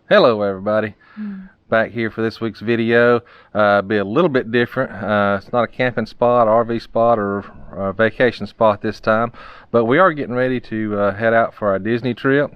Hello everybody, back here for this week's video. Be a little bit different. It's not a camping spot, RV spot, or a vacation spot this time, but we are getting ready to head out for our Disney trip,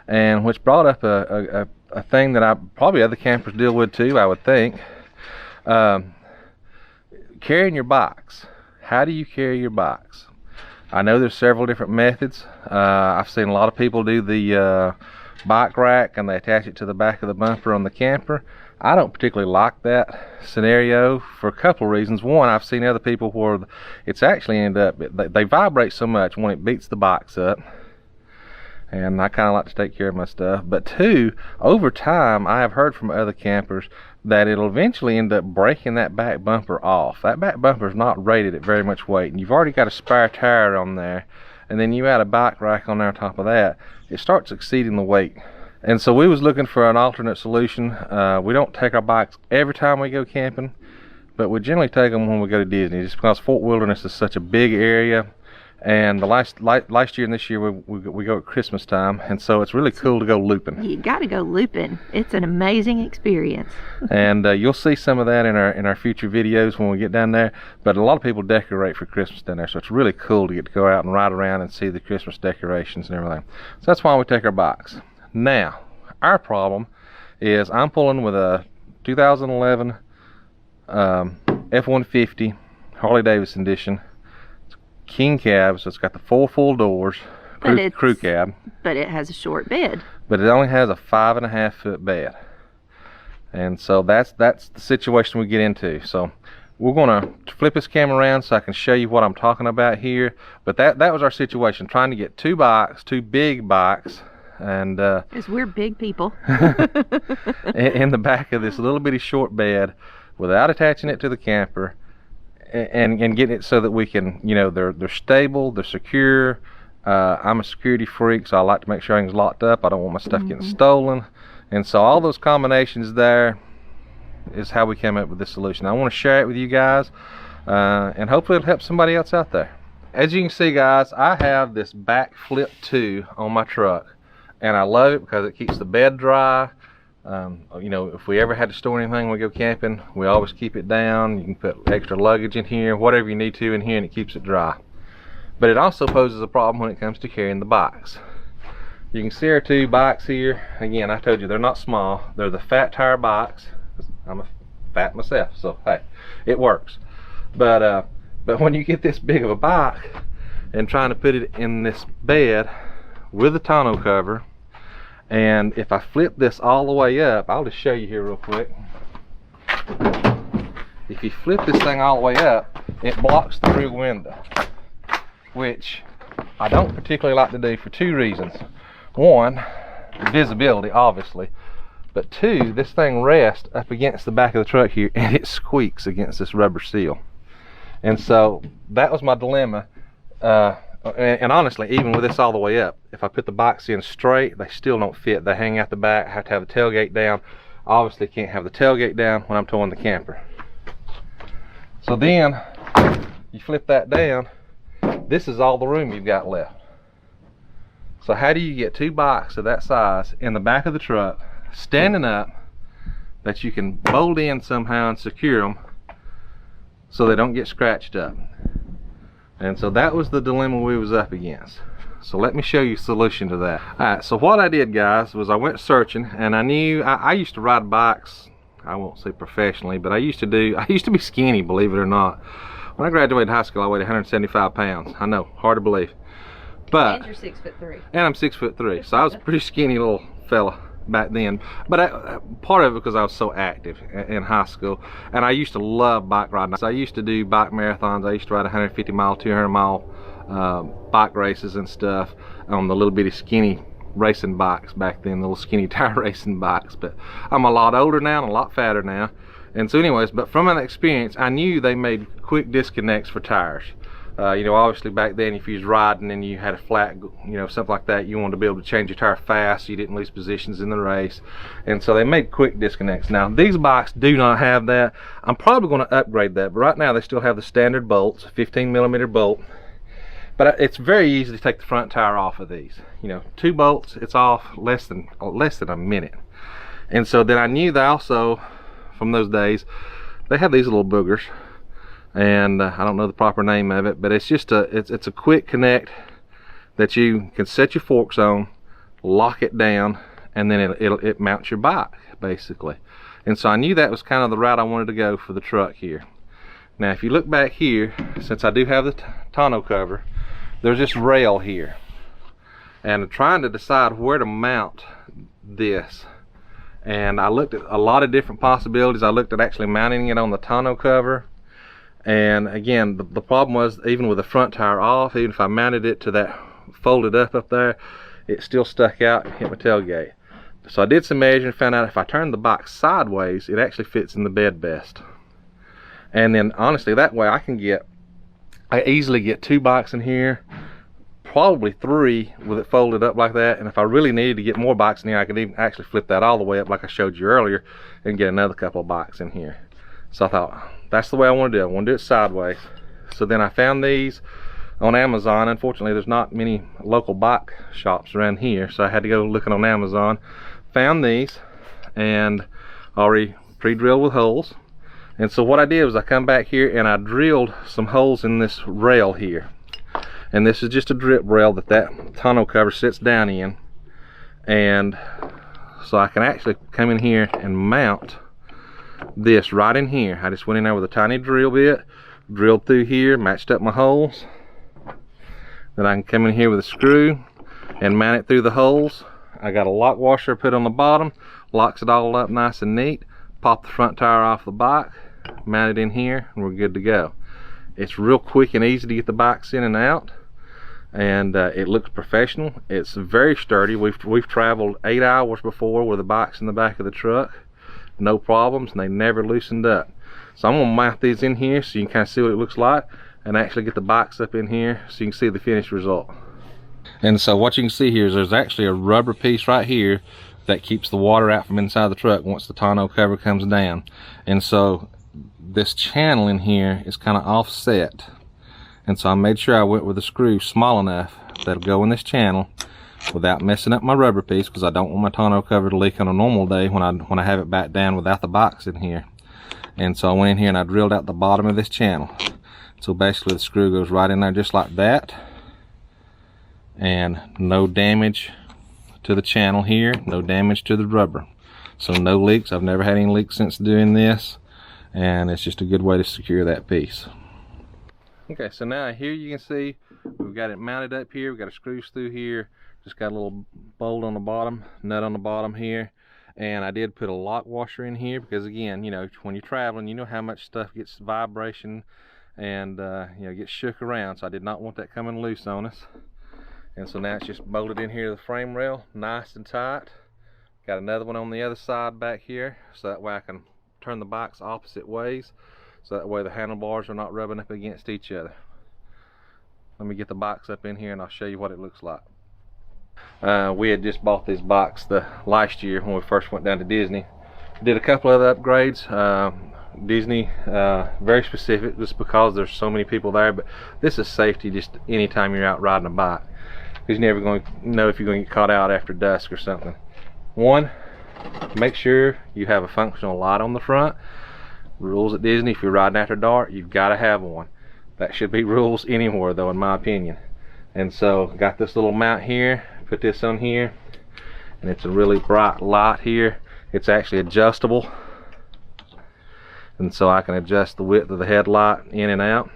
and which brought up a thing that probably other campers deal with too, I would think. Carrying your box. How do you carry your box? I know there's several different methods. I've seen a lot of people do the bike rack and they attach it to the back of the bumper on the camper. I don't particularly like that scenario for a couple of reasons. One, I've seen other people where it's actually they vibrate so much when it beats the box up, and I kind of like to take care of my stuff. But two, over time I have heard from other campers that it'll eventually end up breaking that back bumper off. That back bumper is not rated at very much weight, and you've already got a spare tire on there, and then you add a bike rack on there on top of that, it starts exceeding the weight. And so we was looking for an alternate solution. We don't take our bikes every time we go camping, but we generally take them when we go to Disney, just because Fort Wilderness is such a big area. And the last year and this year we go at Christmas time, and so it's really cool to go looping. You got to go looping. It's an amazing experience. And you'll see some of that in our future videos when we get down there. But a lot of people decorate for Christmas down there, so it's really cool to get to go out and ride around and see the Christmas decorations and everything. So that's why we take our bikes. Now, our problem is I'm pulling with a 2011 F-150 Harley Davidson edition. King cab, so it's got the 4 full doors, crew cab. But it has a short bed. But it only has a 5.5 foot bed. And so that's the situation we get into. So we're gonna flip this camera around so I can show you what I'm talking about here. But that was our situation, trying to get two big bikes, and because we're big people, in the back of this little bitty short bed without attaching it to the camper. And getting it so that we can, you know, they're stable, they're secure. I'm a security freak, so I like to make sure everything's locked up. I don't want my stuff getting stolen. And so all those combinations there is how we came up with this solution. I want to share it with you guys, and hopefully it'll help somebody else out there. As you can see, guys, I have this back flip 2 on my truck, and I love it because it keeps the bed dry. You know, if we ever had to store anything when we go camping, we always keep it down. You can put extra luggage in here, whatever you need to in here, and it keeps it dry. But it also poses a problem when it comes to carrying the bikes. You can see our two bikes here. Again, I told you they're not small. They're the fat tire bikes. I'm a fat myself, so hey, it works. But when you get this big of a bike and trying to put it in this bed with a tonneau cover, and if I flip this all the way up, I'll just show you here real quick. If you flip this thing all the way up, it blocks the rear window, which I don't particularly like to do for two reasons. One, visibility, obviously, but two, this thing rests up against the back of the truck here, and it squeaks against this rubber seal. And so that was my dilemma. And honestly, even with this all the way up, if I put the bikes in straight, they still don't fit. They hang out the back. I have to have the tailgate down. Obviously can't have the tailgate down when I'm towing the camper. So then you flip that down, this is all the room you've got left. So how do you get two bikes of that size in the back of the truck, standing up, that you can bolt in somehow and secure them so they don't get scratched up? And so that was the dilemma we was up against. So let me show you a solution to that. Alright, so what I did, guys, was I went searching, and I knew I used to ride bikes. I won't say professionally, but I used to be skinny, believe it or not. When I graduated high school, I weighed 175 pounds. I know, hard to believe. But and you're 6'3". And I'm 6'3", so I was a pretty skinny little fella back then. But part of it because I was so active in high school, and I used to love bike riding. So I used to do bike marathons. I used to ride 150 mile, 200 mile bike races and stuff on the little bitty skinny racing bikes back then, the little skinny tire racing bikes. But I'm a lot older now and a lot fatter now, and so anyways, but from that experience, I knew they made quick disconnects for tires. You know, obviously back then, if you was riding and you had a flat, you know, something like that, you wanted to be able to change your tire fast so you didn't lose positions in the race. And so they made quick disconnects. Now, these bikes do not have that. I'm probably going to upgrade that, but right now they still have the standard bolts, 15mm bolt. But it's very easy to take the front tire off of these. You know, 2 bolts, it's off less than a minute. And so then I knew that also from those days, they have these little boogers, and I don't know the proper name of it, but it's just it's a quick connect that you can set your forks on, lock it down, and then it mounts your bike basically. And so I knew that was kind of the route I wanted to go for the truck here. Now if you look back here, since I do have the tonneau cover, there's this rail here, and I'm trying to decide where to mount this. And I looked at a lot of different possibilities. I looked at actually mounting it on the tonneau cover, and again the problem was, even with the front tire off, even if I mounted it to that folded up there, it still stuck out and hit my tailgate. So I did some measuring and found out if I turned the bike sideways, it actually fits in the bed best. And then honestly, that way I easily get 2 bikes in here, probably 3 with it folded up like that. And if I really needed to get more bikes in here, I could even actually flip that all the way up like I showed you earlier and get another couple of bikes in here. So I thought, that's the way I want to do it. I want to do it sideways. So then I found these on Amazon. Unfortunately, there's not many local bike shops around here, so I had to go looking on Amazon. Found these, and already pre-drilled with holes. And so what I did was I come back here and I drilled some holes in this rail here. And this is just a drip rail that tonneau cover sits down in. And so I can actually come in here and mount this right in here. I just went in there with a tiny drill bit, drilled through here, matched up my holes. Then I can come in here with a screw and mount it through the holes. I got a lock washer put on the bottom, locks it all up nice and neat. Pop the front tire off the bike, mount it in here, and we're good to go. It's real quick and easy to get the bikes in and out, and it looks professional. It's very sturdy. We've traveled 8 hours before with the bikes in the back of the truck, no problems, and they never loosened up. So I'm gonna mount these in here so you can kind of see what it looks like, and actually get the bikes up in here so you can see the finished result. And so what you can see here is there's actually a rubber piece right here that keeps the water out from inside the truck once the tonneau cover comes down. And so this channel in here is kind of offset, and so I made sure I went with a screw small enough that'll go in this channel without messing up my rubber piece, because I don't want my tonneau cover to leak on a normal day when I have it back down without the box in here. And so I went in here and I drilled out the bottom of this channel. So basically the screw goes right in there just like that, and no damage to the channel here, no damage to the rubber, so no leaks. I've never had any leaks since doing this, and it's just a good way to secure that piece. Okay, so now here you can see we've got it mounted up here. We've got a screw through here, just got a little bolt on the bottom, nut on the bottom here, and I did put a lock washer in here because, again, you know, when you're traveling, you know how much stuff gets vibration and you know, gets shook around, so I did not want that coming loose on us. And so now it's just bolted in here to the frame rail, nice and tight. Got another one on the other side back here, so that way I can turn the bikes opposite ways, so that way the handlebars are not rubbing up against each other. Let me get the bikes up in here and I'll show you what it looks like. We had just bought these bikes last year when we first went down to Disney. Did a couple other upgrades. Disney, very specific, just because there's so many people there, but this is safety just anytime you're out riding a bike, because you're never going to know if you're going to get caught out after dusk or something. One, make sure you have a functional light on the front. Rules at Disney, if you're riding after dark, you've got to have one. That should be rules anywhere though, in my opinion. And so got this little mount here, put this on here, and it's a really bright light here. It's actually adjustable, and so I can adjust the width of the headlight in and out,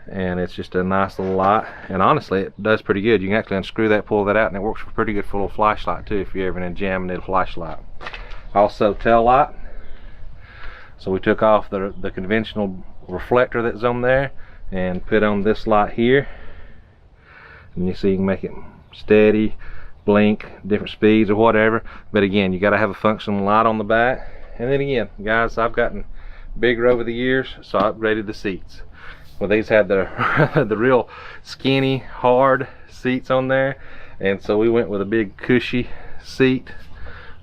and it's just a nice little light. And honestly, it does pretty good. You can actually unscrew that, pull that out, and it works pretty good for a little flashlight too, if you're ever in a jam and need a flashlight. Also tail light. So we took off the conventional reflector that's on there and put on this light here, and you see you can make it steady, blink, different speeds or whatever. But again, you got to have a functional light on the back. And then again, guys, I've gotten bigger over the years, so I upgraded the seats. Well, these had the real skinny, hard seats on there, and so we went with a big cushy seat.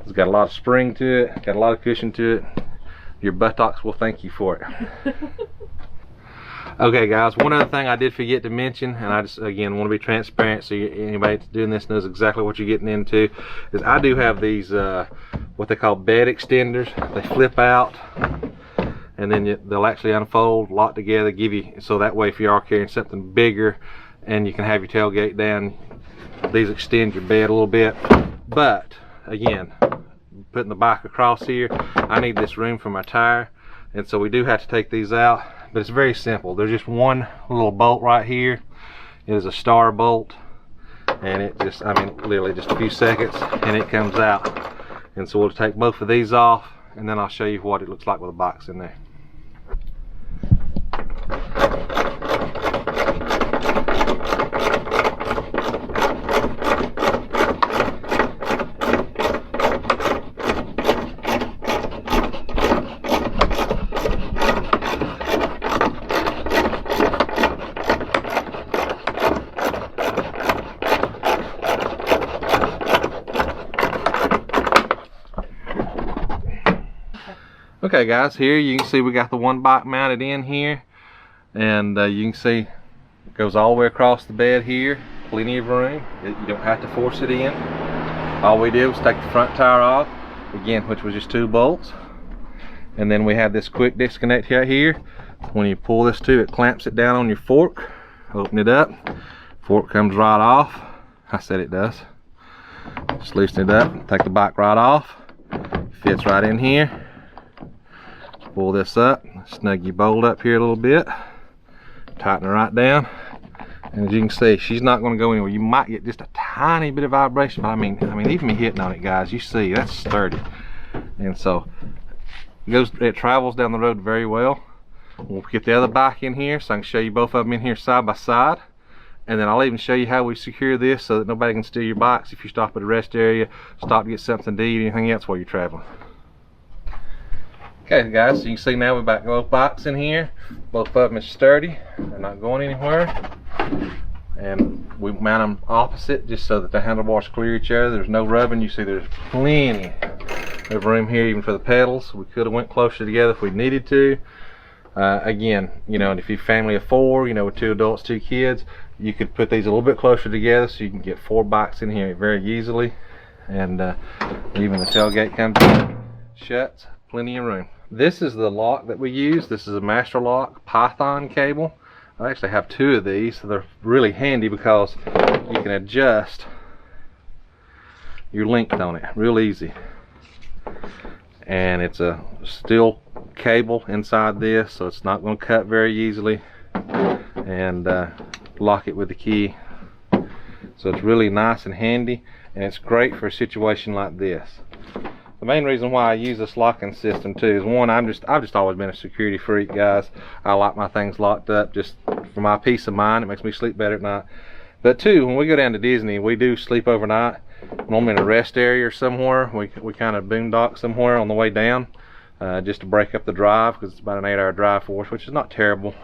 It's got a lot of spring to it, got a lot of cushion to it. Your buttocks will thank you for it. Okay guys, one other thing I did forget to mention, and I just again want to be transparent so anybody that's doing this knows exactly what you're getting into, is I do have these what they call bed extenders. They flip out, and then they'll actually unfold, lock together, give you, so that way if you are carrying something bigger and you can have your tailgate down, these extend your bed a little bit. But again, putting the bike across here, I need this room for my tire, and so we do have to take these out, but it's very simple. There's just one little bolt right here. It is a star bolt, and it just, I mean, literally just a few seconds and it comes out. And so we'll take both of these off, and then I'll show you what it looks like with a box in there. Okay guys, here you can see we got the one bike mounted in here, and you can see it goes all the way across the bed here. Plenty of room. You don't have to force it in. All we did was take the front tire off, again, which was just 2 bolts, and then we have this quick disconnect right here. When you pull this too, it clamps it down on your fork. Open it up, fork comes right off. I said it does. Just loosen it up, take the bike right off, fits right in here. Pull this up, snug your bolt up here a little bit, tighten her right down, and as you can see, she's not going to go anywhere. You might get just a tiny bit of vibration, but I mean even me hitting on it, guys, you see that's sturdy, and so it travels down the road very well. We'll get the other bike in here so I can show you both of them in here side by side, and then I'll even show you how we secure this so that nobody can steal your bikes if you stop at a rest area, stop to get something to eat, anything else while you're traveling. Okay guys, so you can see now we've got both bikes in here. Both of them are sturdy, they're not going anywhere. And we mount them opposite just so that the handlebars clear each other. There's no rubbing. You see there's plenty of room here even for the pedals. We could have went closer together if we needed to. Again, you know, and if you're a family of 4, you know, with 2 adults, 2 kids, you could put these a little bit closer together so you can get 4 bikes in here very easily. And even the tailgate comes in, shuts, plenty of room. This is the lock that we use. This is a Masterlock Python cable. I actually have 2 of these, so they're really handy because you can adjust your length on it real easy. And it's a steel cable inside this, so it's not going to cut very easily. And lock it with the key. So it's really nice and handy, and it's great for a situation like this. The main reason why I use this locking system too is, one, I've just always been a security freak, guys. I like my things locked up just for my peace of mind. It makes me sleep better at night. But 2, when we go down to Disney, we do sleep overnight. Normally in a rest area or somewhere. We kind of boondock somewhere on the way down, just to break up the drive, because it's about an 8-hour drive for us, which is not terrible.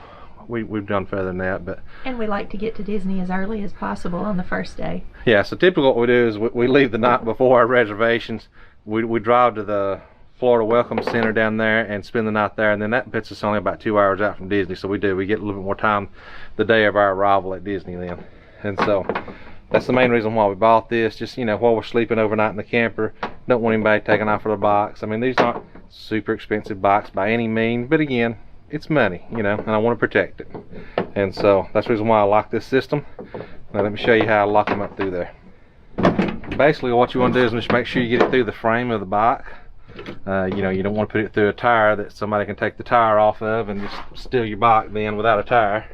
We've done further than that, but and we like to get to Disney as early as possible on the first day. Yeah, so typically what we do is we leave the night before our reservations. We drive to the Florida Welcome Center down there and spend the night there, and then that puts us only about 2 hours out from Disney. So we get a little bit more time the day of our arrival at Disney then. And so that's the main reason why we bought this. Just, you know, while we're sleeping overnight in the camper, don't want anybody taking off for their bikes. I mean, these aren't super expensive bikes by any means, but again, it's money, you know, and I want to protect it. And so that's the reason why I like this system. Now let me show you how I lock them up through there. Basically what you want to do is just make sure you get it through the frame of the bike. You know, you don't want to put it through a tire that somebody can take the tire off of and just steal your bike then without a tire.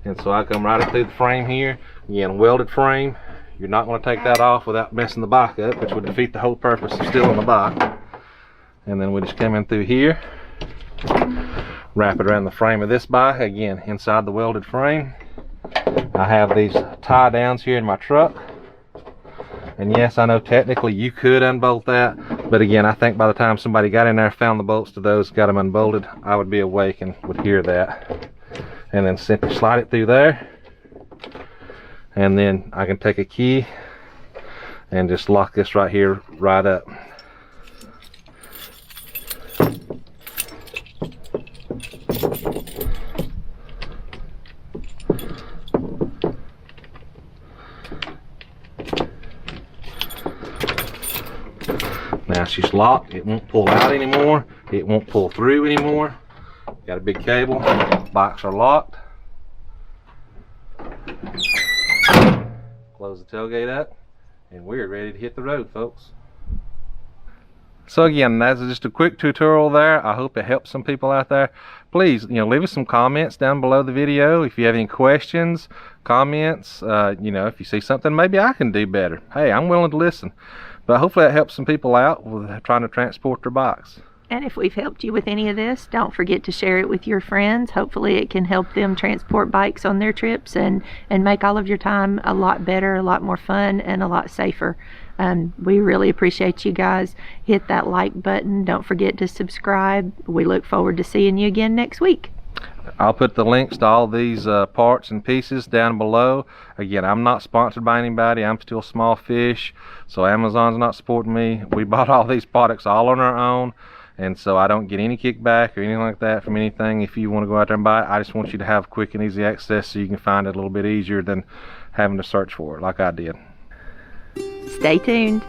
And so I come right up through the frame here. Again, welded frame. You're not going to take that off without messing the bike up, which would defeat the whole purpose of stealing the bike. And then we just come in through here, wrap it around the frame of this bike, again inside the welded frame. I have these tie downs here in my truck, and yes, I know technically you could unbolt that, but again, I think by the time somebody got in there, found the bolts to those, got them unbolted, I would be awake and would hear that. And then simply slide it through there, and then I can take a key and just lock this right here right up. Now she's locked. It won't pull out anymore. It won't pull through anymore. Got a big cable. Bikes are locked. Close the tailgate up, and we're ready to hit the road, folks. So again, that's just a quick tutorial there. I hope it helps some people out there. Please, leave us some comments down below the video. If you have any questions, comments, if you see something maybe I can do better, hey, I'm willing to listen. But hopefully that helps some people out with trying to transport their bikes. And if we've helped you with any of this, don't forget to share it with your friends. Hopefully it can help them transport bikes on their trips and make all of your time a lot better, a lot more fun, and a lot safer. We really appreciate you guys. Hit that like button. Don't forget to subscribe. We look forward to seeing you again next week. I'll put the links to all these parts and pieces down below. Again, I'm not sponsored by anybody. I'm still small fish, so Amazon's not supporting me. We bought all these products all on our own, and so I don't get any kickback or anything like that from anything. If you want to go out there and buy it, I just want you to have quick and easy access so you can find it a little bit easier than having to search for it like I did. Stay tuned.